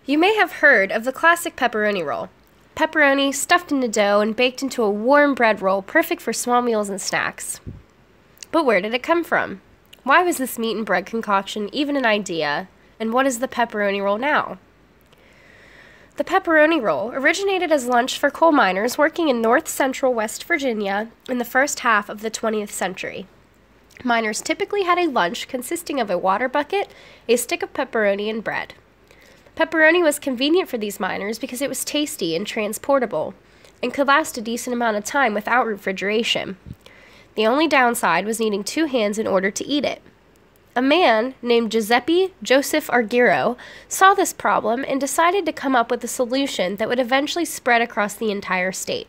You may have heard of the classic pepperoni roll. Pepperoni stuffed into dough and baked into a warm bread roll, perfect for small meals and snacks. But where did it come from? Why was this meat and bread concoction even an idea? And what is the pepperoni roll now? The pepperoni roll originated as lunch for coal miners working in north-central West Virginia in the first half of the 20th century. Miners typically had a lunch consisting of a water bucket, a stick of pepperoni, and bread. Pepperoni was convenient for these miners because it was tasty and transportable, and could last a decent amount of time without refrigeration. The only downside was needing two hands in order to eat it. A man named Giuseppe Joseph Argiro saw this problem and decided to come up with a solution that would eventually spread across the entire state.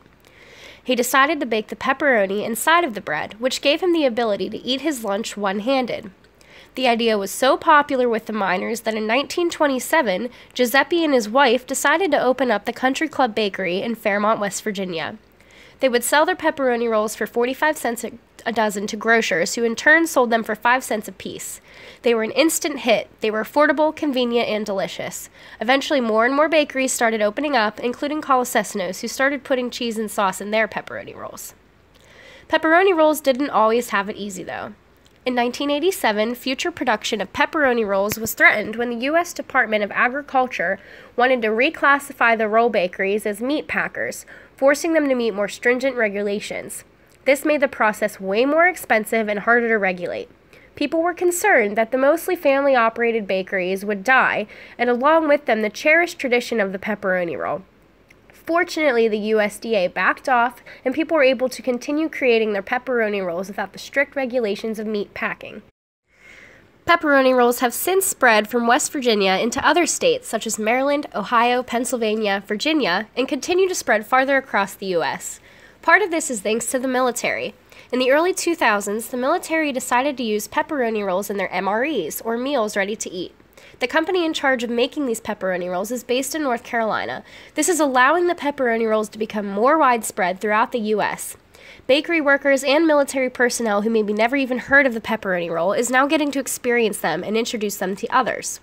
He decided to bake the pepperoni inside of the bread, which gave him the ability to eat his lunch one-handed. The idea was so popular with the miners that in 1927, Giuseppe and his wife decided to open up the Country Club Bakery in Fairmont, West Virginia. They would sell their pepperoni rolls for 45 cents a dozen to grocers, who in turn sold them for 5 cents a piece. They were an instant hit. They were affordable, convenient, and delicious. Eventually, more and more bakeries started opening up, including Colosesnos, who started putting cheese and sauce in their pepperoni rolls. Pepperoni rolls didn't always have it easy, though. In 1987, future production of pepperoni rolls was threatened when the U.S. Department of Agriculture wanted to reclassify the roll bakeries as meat packers, forcing them to meet more stringent regulations. This made the process way more expensive and harder to regulate. People were concerned that the mostly family-operated bakeries would die, and along with them the cherished tradition of the pepperoni roll. Fortunately, the USDA backed off, and people were able to continue creating their pepperoni rolls without the strict regulations of meat packing. Pepperoni rolls have since spread from West Virginia into other states such as Maryland, Ohio, Pennsylvania, Virginia, and continue to spread farther across the U.S. Part of this is thanks to the military. In the early 2000s, the military decided to use pepperoni rolls in their MREs, or meals ready to eat. The company in charge of making these pepperoni rolls is based in North Carolina. This is allowing the pepperoni rolls to become more widespread throughout the U.S. Bakery workers and military personnel who maybe never even heard of the pepperoni roll is now getting to experience them and introduce them to others.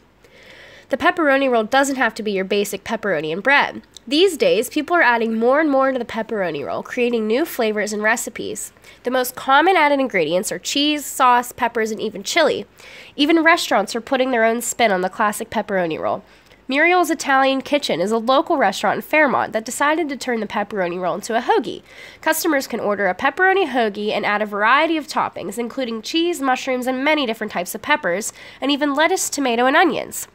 The pepperoni roll doesn't have to be your basic pepperoni and bread. These days, people are adding more and more into the pepperoni roll, creating new flavors and recipes. The most common added ingredients are cheese, sauce, peppers, and even chili. Even restaurants are putting their own spin on the classic pepperoni roll. Muriel's Italian Kitchen is a local restaurant in Fairmont that decided to turn the pepperoni roll into a hoagie. Customers can order a pepperoni hoagie and add a variety of toppings, including cheese, mushrooms, and many different types of peppers, and even lettuce, tomato, and onions.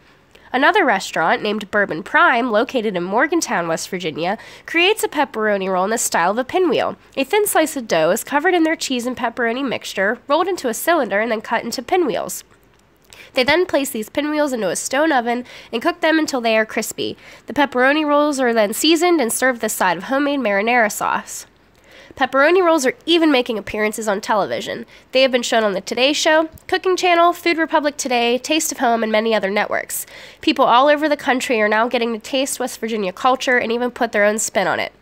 Another restaurant, named Bourbon Prime, located in Morgantown, West Virginia, creates a pepperoni roll in the style of a pinwheel. A thin slice of dough is covered in their cheese and pepperoni mixture, rolled into a cylinder, and then cut into pinwheels. They then place these pinwheels into a stone oven and cook them until they are crispy. The pepperoni rolls are then seasoned and served with a side of homemade marinara sauce. Pepperoni rolls are even making appearances on television. They have been shown on The Today Show, Cooking Channel, Food Republic Today, Taste of Home, and many other networks. People all over the country are now getting to taste West Virginia culture and even put their own spin on it.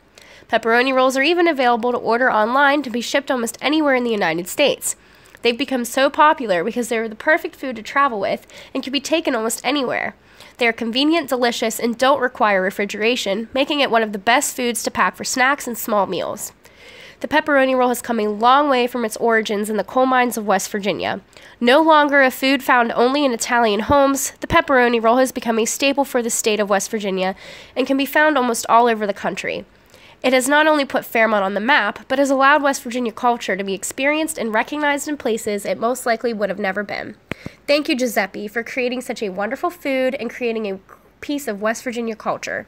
Pepperoni rolls are even available to order online to be shipped almost anywhere in the United States. They've become so popular because they're the perfect food to travel with and can be taken almost anywhere. They are convenient, delicious, and don't require refrigeration, making it one of the best foods to pack for snacks and small meals. The pepperoni roll has come a long way from its origins in the coal mines of West Virginia. No longer a food found only in Italian homes, the pepperoni roll has become a staple for the state of West Virginia and can be found almost all over the country. It has not only put Fairmont on the map, but has allowed West Virginia culture to be experienced and recognized in places it most likely would have never been. Thank you, Giuseppe, for creating such a wonderful food and creating a piece of West Virginia culture.